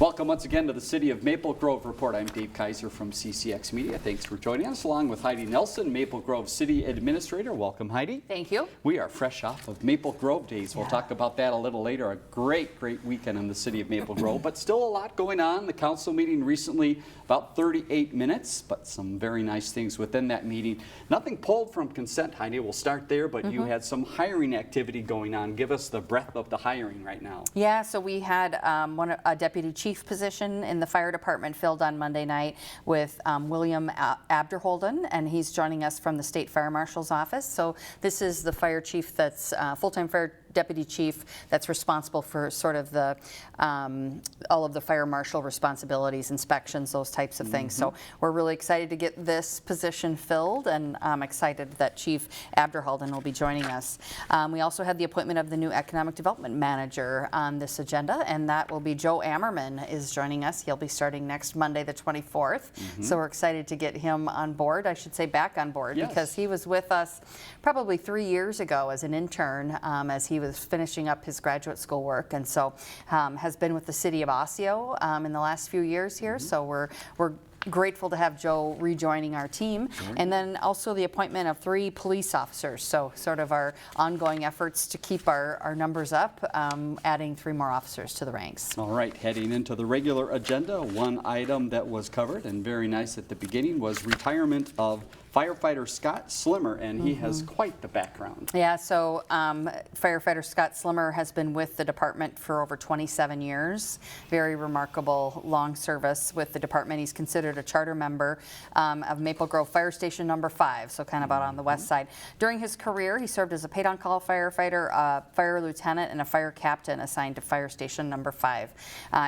Welcome once again to the City of Maple Grove Report. I'm Dave Kaiser from CCX Media. Thanks for joining us, along with Heidi Nelson, Maple Grove City Administrator. Welcome, Heidi. Thank you. We are fresh off of Maple Grove Days. We'll talk about that a little later. A great weekend in the City of Maple Grove, but still a lot going on. The council meeting recently, about 38 minutes, but some very nice things within that meeting. Nothing pulled from consent, Heidi. We'll start there, but you had some hiring activity going on. Give us the breadth of the hiring right now. Yeah, so we had a deputy chief position in the fire department filled on Monday night with William Abderholden, and he's joining us from the state fire marshal's office. So this is the fire chief that's full-time fire deputy chief that's responsible for sort of the all of the fire marshal responsibilities, inspections, those types of things. So we're really excited to get this position filled, and I'm excited that Chief Abderholden will be joining us. We also had the appointment of the new economic development manager on this agenda, and that will be Joe Ammerman is joining us. He'll be starting next Monday, the 24th. So we're excited to get him on board. I should say back on board, because he was with us probably 3 years ago as an intern as he was finishing up his graduate school work, and so has been with the city of Osseo in the last few years here. So we're grateful to have Joe rejoining our team. And then also the appointment of 3 police officers. So sort of our ongoing efforts to keep our numbers up, adding 3 more officers to the ranks. All right, heading into the regular agenda, one item that was covered and very nice at the beginning was retirement of firefighter Scott Slimmer, and he has quite the background. Yeah, so firefighter Scott Slimmer has been with the department for over 27 years. Very remarkable long service with the department. He's considered a charter member of Maple Grove Fire Station number 5, so kind of out on the west side. During his career, he served as a paid-on-call firefighter, a fire lieutenant, and a fire captain assigned to Fire Station number 5.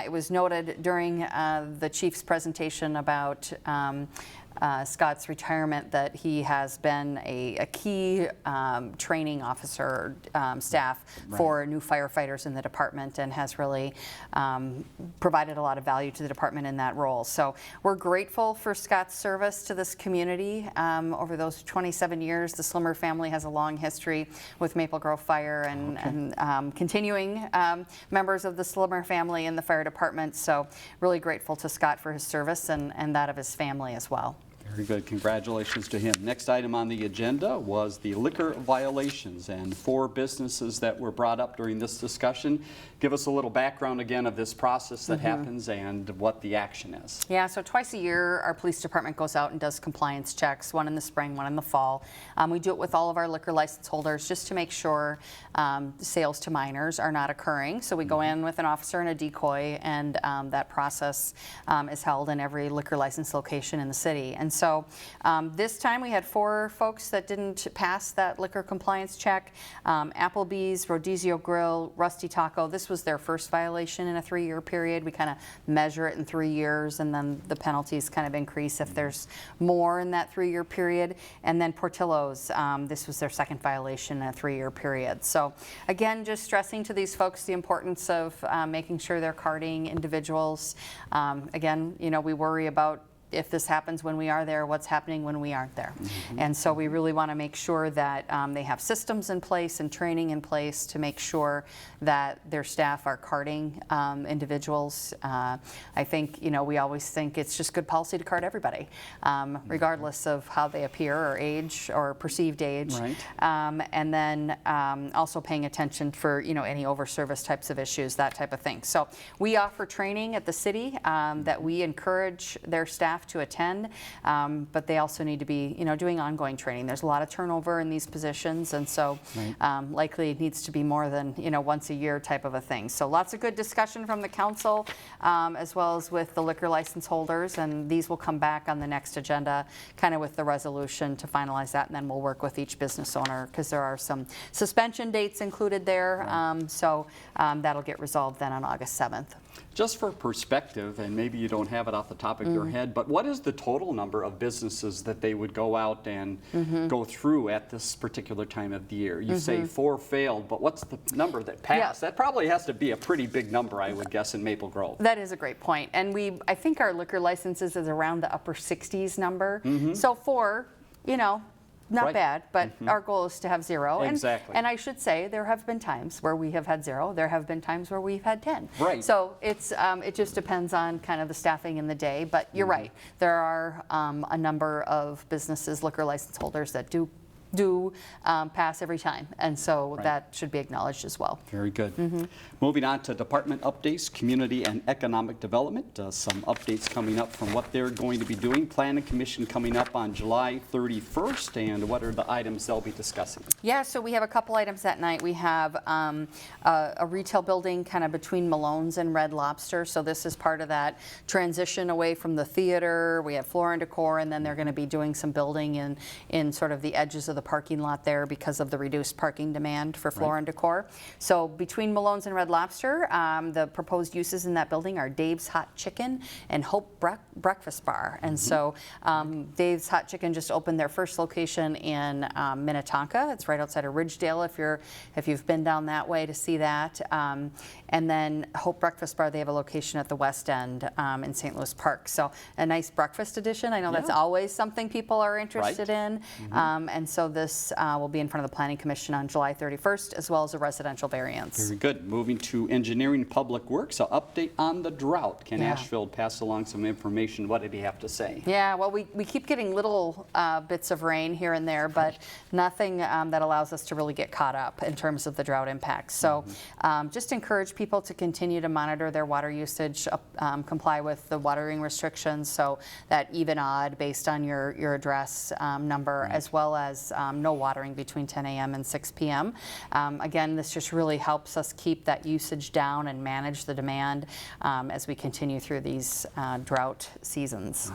It was noted during the chief's presentation about Scott's retirement that he has been a key training officer staff for new firefighters in the department, and has really provided a lot of value to the department in that role. So we're grateful for Scott's service to this community over those 27 years. The Slimmer family has a long history with Maple Grove Fire and continuing members of the Slimmer family in the fire department. So really grateful to Scott for his service and that of his family as well. Very good. Congratulations to him. Next item on the agenda was the liquor violations, and 4 businesses that were brought up during this discussion. Give us a little background again of this process that happens and what the action is. Yeah, so twice a year our police department goes out and does compliance checks, one in the spring, one in the fall. We do it with all of our liquor license holders just to make sure sales to minors are not occurring. So we go in with an officer and a decoy, and that process is held in every liquor license location in the city. And so this time we had 4 folks that didn't pass that liquor compliance check. Applebee's, Rodizio Grill, Rusty Taco. This was their first violation in a 3-year period. We kind of measure it in 3 years, and then the penalties kind of increase if there's more in that 3-year period. And then Portillo's, this was their second violation in a 3-year period. So again, just stressing to these folks the importance of making sure they're carding individuals. Again, you know, we worry about if this happens when we are there, what's happening when we aren't there. And so we really want to make sure that they have systems in place and training in place to make sure that their staff are carding individuals. I think, you know, we always think it's just good policy to card everybody, regardless of how they appear or age or perceived age. And then also paying attention for, you know, any overservice types of issues, that type of thing. So we offer training at the city that we encourage their staff to attend, but they also need to be, you know, doing ongoing training. There's a lot of turnover in these positions, and so likely it needs to be more than, you know, once a year type of a thing. So lots of good discussion from the council as well as with the liquor license holders, and these will come back on the next agenda kind of with the resolution to finalize that, and then we'll work with each business owner because there are some suspension dates included there. So that'll get resolved then on August 7th. Just for perspective, and maybe you don't have it off the top of your head, but what is the total number of businesses that they would go out and go through at this particular time of the year? You say 4 failed, but what's the number that passed? That probably has to be a pretty big number, I would guess, in Maple Grove. That is a great point. And I think our liquor licenses is around the upper 60s number. So 4, you know, not Right. bad, but our goal is to have 0. Exactly. And I should say, there have been times where we have had 0. There have been times where we've had 10. Right. So it just depends on kind of the staffing in the day. But you're right. There are a number of businesses, liquor license holders that do pass every time. And so Right. that should be acknowledged as well. Very good. Moving on to department updates, community and economic development. Some updates coming up from what they're going to be doing. Planning Commission coming up on July 31st, and what are the items they'll be discussing? Yeah, so we have a couple items that night. We have a retail building kind of between Malone's and Red Lobster. So this is part of that transition away from the theater. We have floor and decor, and then they're going to be doing some building in sort of the edges of the parking lot there because of the reduced parking demand for floor and decor. So between Malone's and Red Lobster, the proposed uses in that building are Dave's Hot Chicken and Hope Breakfast Bar. And so Dave's Hot Chicken just opened their first location in Minnetonka. It's right outside of Ridgedale if you've been down that way to see that. And then Hope Breakfast Bar, they have a location at the West End in St. Louis Park. So a nice breakfast edition. I know that's always something people are interested in. And so this will be in front of the Planning Commission on July 31st, as well as a residential variance. Very good. Moving to engineering public works, an update on the drought. Ken Ashfield passed along some information. What did he have to say? Yeah, well, we keep getting little bits of rain here and there, but nothing that allows us to really get caught up in terms of the drought impacts. So just encourage people to continue to monitor their water usage, comply with the watering restrictions, so that even odd based on your address number, as well as no watering between 10 a.m. and 6 p.m. Again, this just really helps us keep that usage down and manage the demand as we continue through these drought seasons.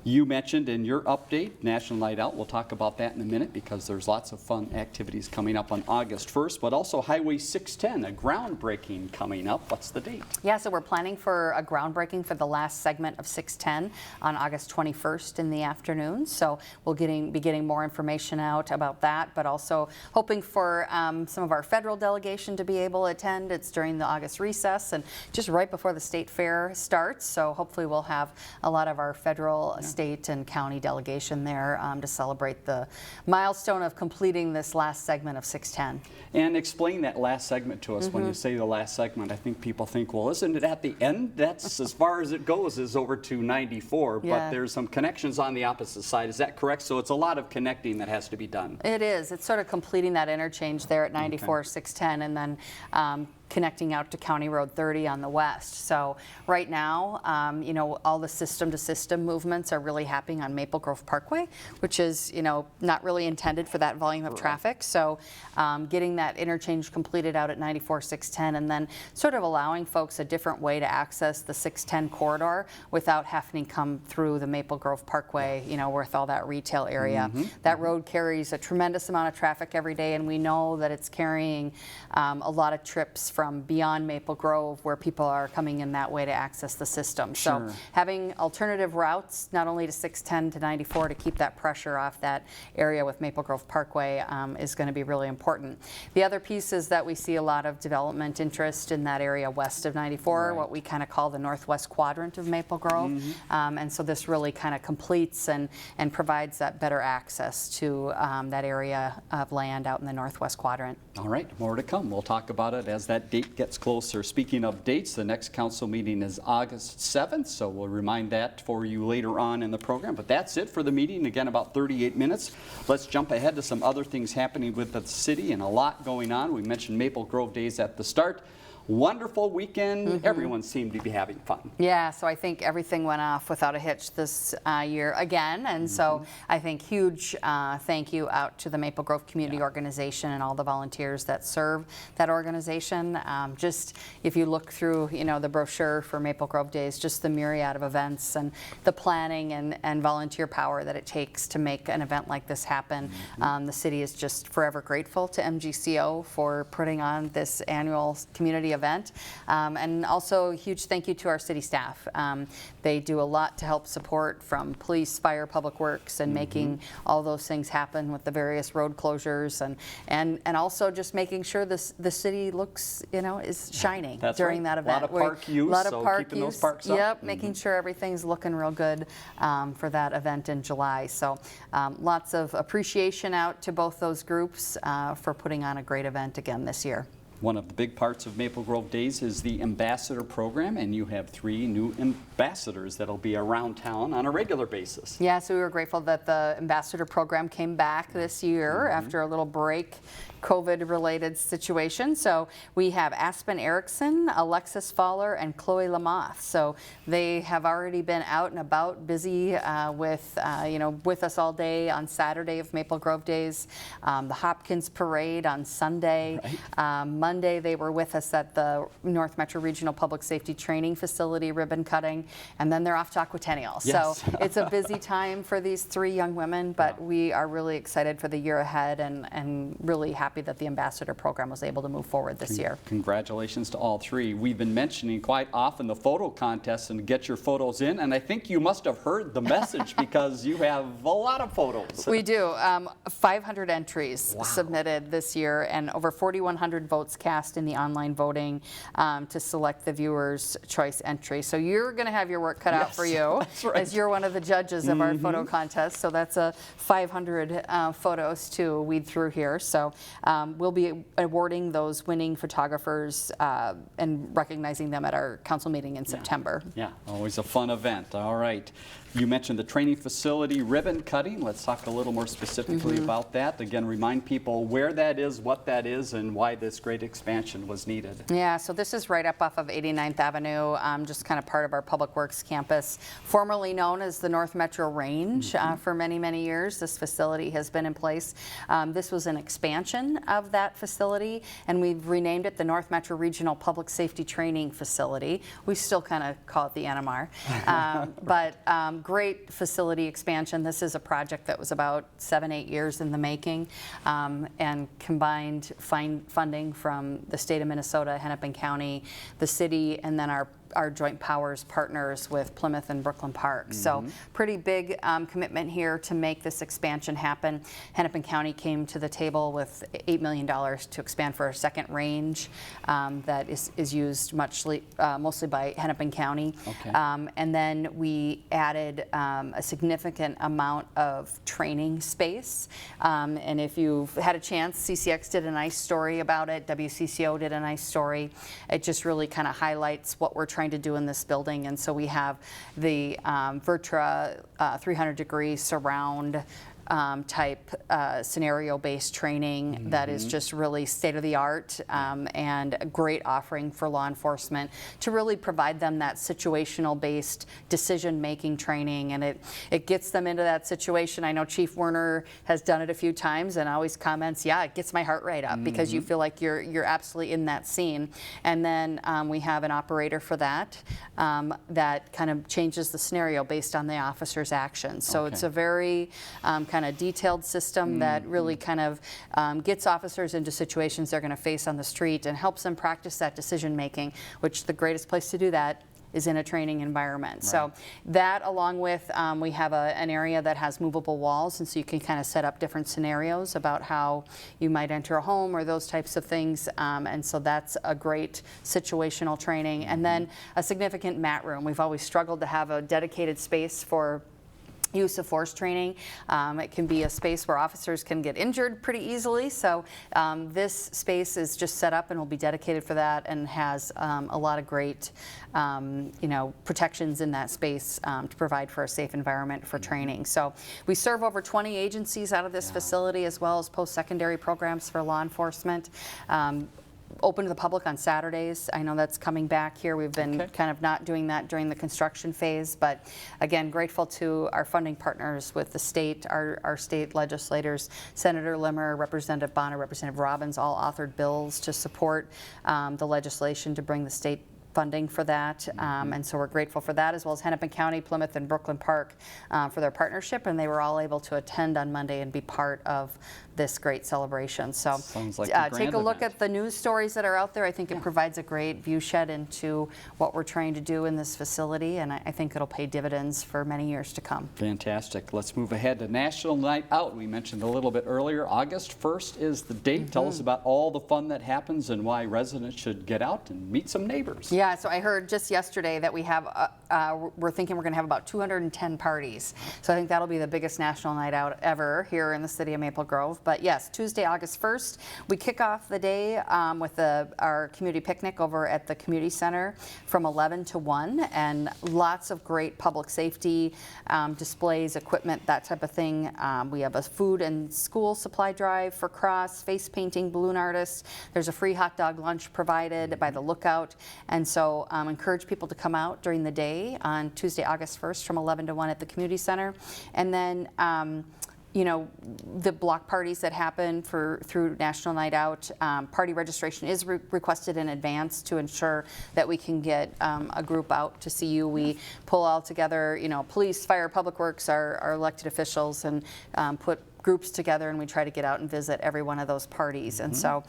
You mentioned in your update, National Night Out. We'll talk about that in a minute because there's lots of fun activities coming up on August 1st, but also Highway 610, a groundbreaking coming up. What's the date? Yeah, so we're planning for a groundbreaking for the last segment of 610 on August 21st in the afternoon. So we'll be getting more information out about that, but also hoping for some of our federal delegation to be able to attend. It's during the August recess and just right before the state fair starts. So hopefully we'll have a lot of our federal, state, and county delegation there to celebrate the milestone of completing this last segment of 610. And explain that last segment to us. When you say the last segment, I think people think, well, isn't it at the end? That's as far as it goes, is over to 94, but there's some connections on the opposite side. Is that correct? So it's a lot of connecting that has to be done. It is. It's sort of completing that interchange there at 94, 610, and then connecting out to County Road 30 on the west. So right now, you know, all the system-to-system movements are really happening on Maple Grove Parkway, which is, you know, not really intended for that volume of traffic. So getting that interchange completed out at 94, 610, and then sort of allowing folks a different way to access the 610 corridor without having to come through the Maple Grove Parkway, you know, with all that retail area. That road carries a tremendous amount of traffic every day, and we know that it's carrying a lot of trips from beyond Maple Grove where people are coming in that way to access the system. So having alternative routes, not only to 610 to 94, to keep that pressure off that area with Maple Grove Parkway is going to be really important. The other piece is that we see a lot of development interest in that area west of 94, what we kind of call the northwest quadrant of Maple Grove. And so this really kind of completes and provides that better access to that area of land out in the northwest quadrant. All right, more to come. We'll talk about it as that date gets closer. Speaking of dates, the next council meeting is August 7th, so we'll remind that for you later on in the program. But that's it for the meeting. Again, about 38 minutes. Let's jump ahead to some other things happening with the city and a lot going on. We mentioned Maple Grove Days at the start. Wonderful weekend. Everyone seemed to be having fun. Yeah, so I think everything went off without a hitch this year again. And so I think huge thank you out to the Maple Grove Community Organization and all the volunteers that serve that organization. Just if you look through, you know, the brochure for Maple Grove Days, just the myriad of events and the planning and volunteer power that it takes to make an event like this happen. The city is just forever grateful to MGCO for putting on this annual community event event. And also a huge thank you to our city staff. They do a lot to help support, from police, fire, public works, and making all those things happen with the various road closures, and also just making sure the city looks, is shining during that event. A lot of park use, so keeping those parks up. Yep, making sure everything's looking real good for that event in July. So lots of appreciation out to both those groups for putting on a great event again this year. One of the big parts of Maple Grove Days is the Ambassador Program, and you have 3 new ambassadors that'll be around town on a regular basis. Yeah, so we were grateful that the Ambassador Program came back this year after a little break, COVID-related situation. So we have Aspen Erickson, Alexis Fowler, and Chloe Lamoth. So they have already been out and about, busy with us all day on Saturday of Maple Grove Days, the Hopkins Parade on Sunday. Right. Monday they were with us at the North Metro Regional Public Safety Training Facility ribbon cutting, and then they're off to Aquatennial. Yes. So it's a busy time for these 3 young women, but we are really excited for the year ahead and really happy that the Ambassador Program was able to move forward this year. Congratulations to all 3. We've been mentioning quite often the photo contest and get your photos in, and I think you must have heard the message because you have a lot of photos. We do. 500 entries submitted this year, and over 4,100 votes cast in the online voting to select the viewer's choice entry. So you're going to have your work cut out for you, as you're one of the judges of our photo contest. So that's a 500 photos to weed through here. So we'll be awarding those winning photographers and recognizing them at our council meeting in September. Yeah, always a fun event. All right. You mentioned the training facility ribbon cutting. Let's talk a little more specifically about that. Again, remind people where that is, what that is, and why this great expansion was needed. Yeah, so this is right up off of 89th Avenue, just kind of part of our Public Works campus, formerly known as the North Metro Range. For many, many years, this facility has been in place. This was an expansion of that facility, and we've renamed it the North Metro Regional Public Safety Training Facility. We still kind of call it the NMR, but great facility expansion. This is a project that was about 7-8 years in the making, and combined funding from the state of Minnesota, Hennepin County, the city, and then our joint powers partners with Plymouth and Brooklyn Park. So pretty big commitment here to make this expansion happen. Hennepin County came to the table with $8 million to expand for a second range that is used mostly by Hennepin County. Okay. And then we added a significant amount of training space. And if you've had a chance, CCX did a nice story about it. WCCO did a nice story. It just really kind of highlights what we're trying to do in this building. And so we have the Vertra 300-degree surround type scenario-based training that is just really state-of-the-art and a great offering for law enforcement to really provide them that situational-based decision-making training, and it gets them into that situation. I know Chief Werner has done it a few times and always comments, yeah, it gets my heart rate up because you feel like you're absolutely in that scene. And then we have an operator for that that kind of changes the scenario based on the officer's actions. So it's a very kind of detailed system that really kind of gets officers into situations they're going to face on the street and helps them practice that decision making, which the greatest place to do that is in a training environment. So that, along with we have an area that has movable walls, and so you can kind of set up different scenarios about how you might enter a home or those types of things. And so that's a great situational training. And then a significant mat room. We've always struggled to have a dedicated space for use of force training. It can be a space where officers can get injured pretty easily. So this space is just set up and will be dedicated for that, and has a lot of great protections in that space to provide for a safe environment for training. So we serve over 20 agencies out of this facility, as well as post-secondary programs for law enforcement. Open to the public on Saturdays. I know that's coming back here. We've been kind of not doing that during the construction phase, but again, grateful to our funding partners with the state, our state legislators, Senator Limmer, Representative Bonner, Representative Robbins, all authored bills to support the legislation to bring the state funding for that, and so we're grateful for that, as well as Hennepin County, Plymouth, and Brooklyn Park for their partnership, and they were all able to attend on Monday and be part of this great celebration. So Sounds like a take grand a look event. at the news stories that are out there. I think it provides a great view shed into what we're trying to do in this facility, and I think it'll pay dividends for many years to come. Fantastic. Let's move ahead to National Night Out. We mentioned a little bit earlier, August 1st is the date. Tell us about all the fun that happens and why residents should get out and meet some neighbors. Yeah, so I heard just yesterday that we have, we're thinking we're going to have about 210 parties. So I think that'll be the biggest national night out ever here in the city of Maple Grove. But yes, Tuesday, August 1st, we kick off the day with our community picnic over at the community center from 11 to 1, and lots of great public safety displays, equipment, that type of thing. We have a food and school supply drive for cross, face painting, balloon artists. There's a free hot dog lunch provided by the Lookout, and so encourage people to come out during the day on Tuesday, August 1st from 11 to 1 at the community center. And then you know, the block parties that happen through National Night Out, party registration is requested in advance to ensure that we can get a group out to see you. We pull all together, you know, police, fire, public works, our elected officials, and put groups together, and we try to get out and visit every one of those parties. And so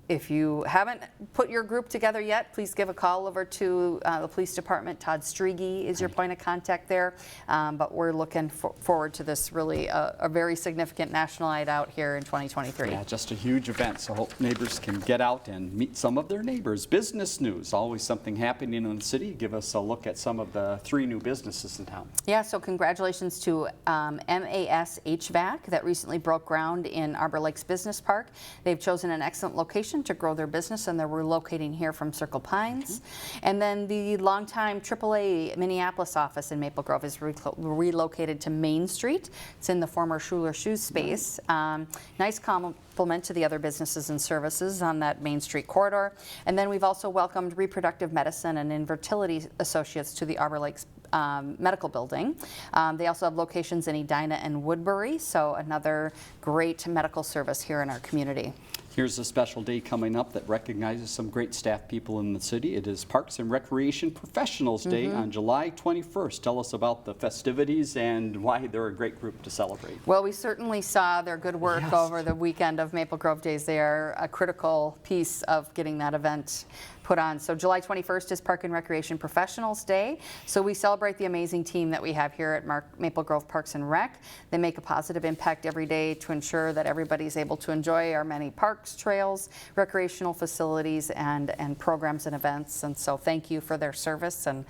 if you haven't put your group together yet, please give a call over to the police department. Todd Strigi is your point of contact there. But we're looking forward to this really a very significant national night out here in 2023. Yeah, just a huge event, so hope neighbors can get out and meet some of their neighbors. Business news, always something happening in the city. Give us a look at some of the 3 new businesses in town. Yeah, so congratulations to MAS HVAC that recently broke ground in Arbor Lakes Business Park. They've chosen an excellent location to grow their business, and they're relocating here from Circle Pines. And then the longtime AAA Minneapolis office in Maple Grove is relocated to Main Street. It's in the former Schuler Shoes space. Nice complement to the other businesses and services on that Main Street corridor. And then we've also welcomed reproductive medicine and infertility associates to the Arbor Lakes medical building. They also have locations in Edina and Woodbury, so another great medical service here in our community. Here's a special day coming up that recognizes some great staff people in the city. It is Parks and Recreation Professionals Day on July 21st. Tell us about the festivities and why they're a great group to celebrate. Well, we certainly saw their good work over the weekend of Maple Grove Days. They are a critical piece of getting that event put on. So July 21st is Park and Recreation Professionals Day. So we celebrate the amazing team that we have here at Maple Grove Parks and Rec. They make a positive impact every day to ensure that everybody's able to enjoy our many parks, trails, recreational facilities, and programs and events. And so thank you for their service, and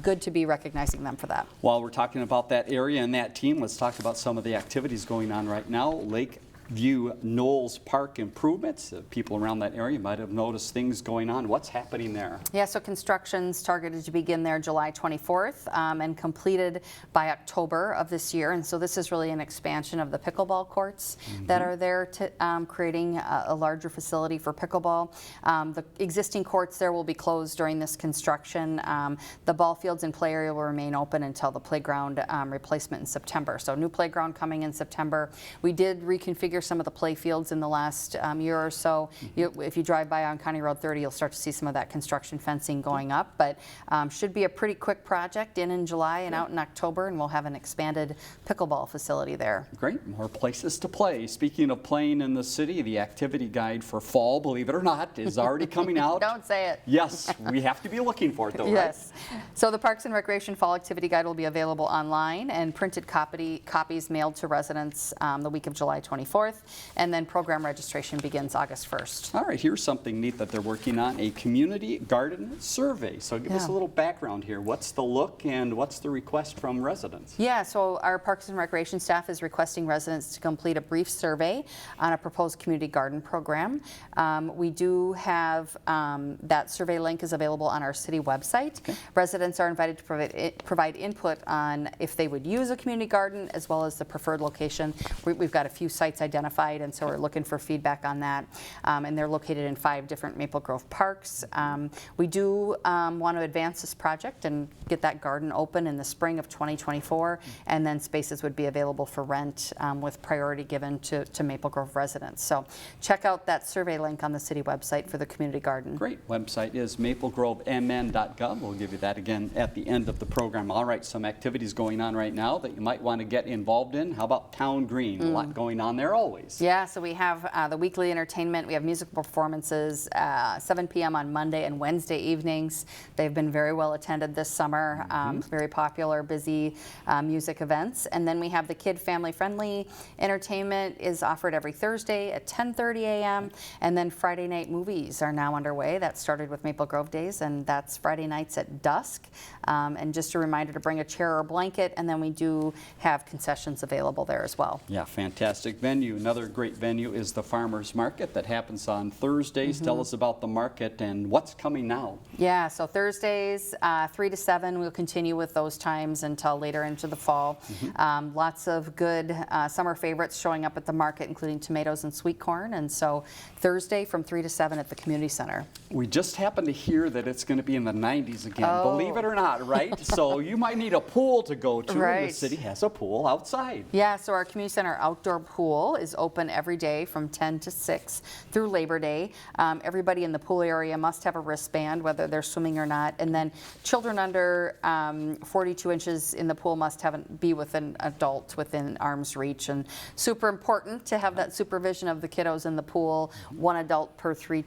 good to be recognizing them for that. While we're talking about that area and that team, let's talk about some of the activities going on right now. Lakeview Knolls Park improvements. People around that area might have noticed things going on. What's happening there? Yeah, so construction's targeted to begin there July 24th and completed by October of this year. And so this is really an expansion of the pickleball courts that are there, to creating a larger facility for pickleball. The existing courts there will be closed during this construction. The ball fields and play area will remain open until the playground replacement in September. So new playground coming in September. We did reconfigure some of the play fields in the last year or so. If you drive by on County Road 30, you'll start to see some of that construction fencing going up, but should be a pretty quick project in July and out in October, and we'll have an expanded pickleball facility there. Great, more places to play. Speaking of playing in the city, the activity guide for fall, believe it or not, is already coming out. Don't say it. Yes, we have to be looking for it though, yes. Right? So the Parks and Recreation Fall Activity Guide will be available online, and printed copies mailed to residents the week of July 24th. And then program registration begins August 1st. All right, here's something neat that they're working on, a community garden survey. So give us a little background here. What's the look and what's the request from residents? Yeah, so our Parks and Recreation staff is requesting residents to complete a brief survey on a proposed community garden program. We do have that survey link is available on our city website. Okay. Residents are invited to provide input on if they would use a community garden, as well as the preferred location. We've got a few sites identified identified, and so we're looking for feedback on that. And they're located in 5 different Maple Grove parks. We do want to advance this project and get that garden open in the spring of 2024, and then spaces would be available for rent with priority given to Maple Grove residents. So check out that survey link on the city website for the community garden. Great. Website is maplegrovemn.gov. We'll give you that again at the end of the program. All right, some activities going on right now that you might want to get involved in. How about Town Green? A lot going on there always. Yeah, so we have the weekly entertainment. We have musical performances 7 p.m. on Monday and Wednesday evenings. They've been very well attended this summer. Very popular, busy music events. And then we have the kid family-friendly entertainment is offered every Thursday at 10:30 a.m. And then Friday night movies are now underway. That started with Maple Grove Days, and that's Friday nights at dusk. And just a reminder to bring a chair or blanket, and then we do have concessions available there as well. Yeah, fantastic venue. Another great venue is the Farmers Market that happens on Thursdays. Tell us about the market and what's coming now. Yeah, so Thursdays, 3 to 7, we'll continue with those times until later into the fall. Lots of good summer favorites showing up at the market, including tomatoes and sweet corn. And so Thursday from 3 to 7 at the community center. We just happened to hear that it's going to be in the 90s again, believe it or not, right? So you might need a pool to go to, and the city has a pool outside. Yeah, so our community center outdoor pool is open every day from 10 to 6 through Labor Day. Everybody in the pool area must have a wristband, whether they're swimming or not. And then children under 42 inches in the pool must be with an adult within arm's reach. And super important to have that supervision of the kiddos in the pool, 1 adult per 3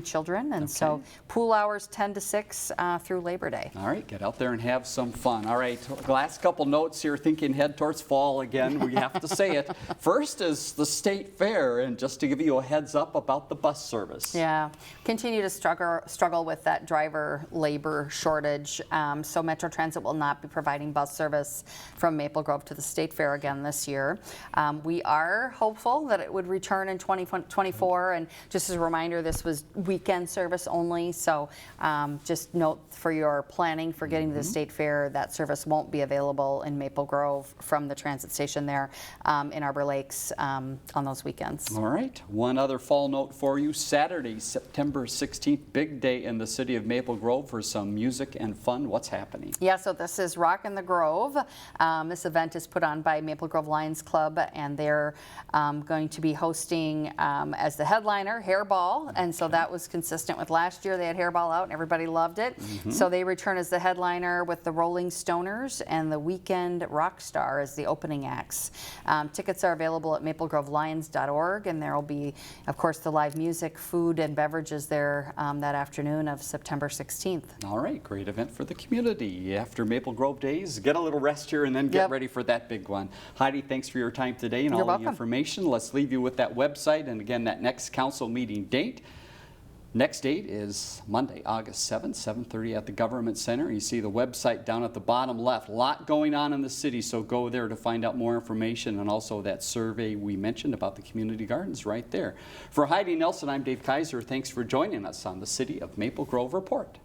children. And so pool hours 10 to 6 through Labor Day. All right, get out there and have some fun. All right, last couple notes here, thinking head towards fall again, we have to say it. First is the State Fair, and just to give you a heads up about the bus service. Yeah, continue to struggle with that driver labor shortage. So Metro Transit will not be providing bus service from Maple Grove to the State Fair again this year. We are hopeful that it would return in 2024, and just as a reminder, this was weekend service only, so just note for your planning for getting to the State Fair, that service won't be available in Maple Grove from the transit station there in Arbor Lakes on those weekends. All right, one other fall note for you. Saturday, September 16th, big day in the city of Maple Grove for some music and fun. What's happening? Yeah, so this is Rockin the Grove. This event is put on by Maple Grove Lions Club, and they're going to be hosting as the headliner Hairball, and so that was consistent with last year. They had Hairball out and everybody loved it. So they return as the headliner with the Rolling Stoners and the Weekend Rockstar as the opening acts. Tickets are available at maplegrovelions.org, and there will be, of course, the live music, food, and beverages there that afternoon of September 16th. All right, great event for the community. After Maple Grove Days, get a little rest here and then get ready for that big one. Heidi, thanks for your time today and all the information. Let's leave you with that website and again that next council meeting date. Next date is Monday, August 7th, 7:30 at the Government Center. You see the website down at the bottom left. A lot going on in the city, so go there to find out more information, and also that survey we mentioned about the community gardens right there. For Heidi Nelson, I'm Dave Kaiser. Thanks for joining us on the City of Maple Grove Report.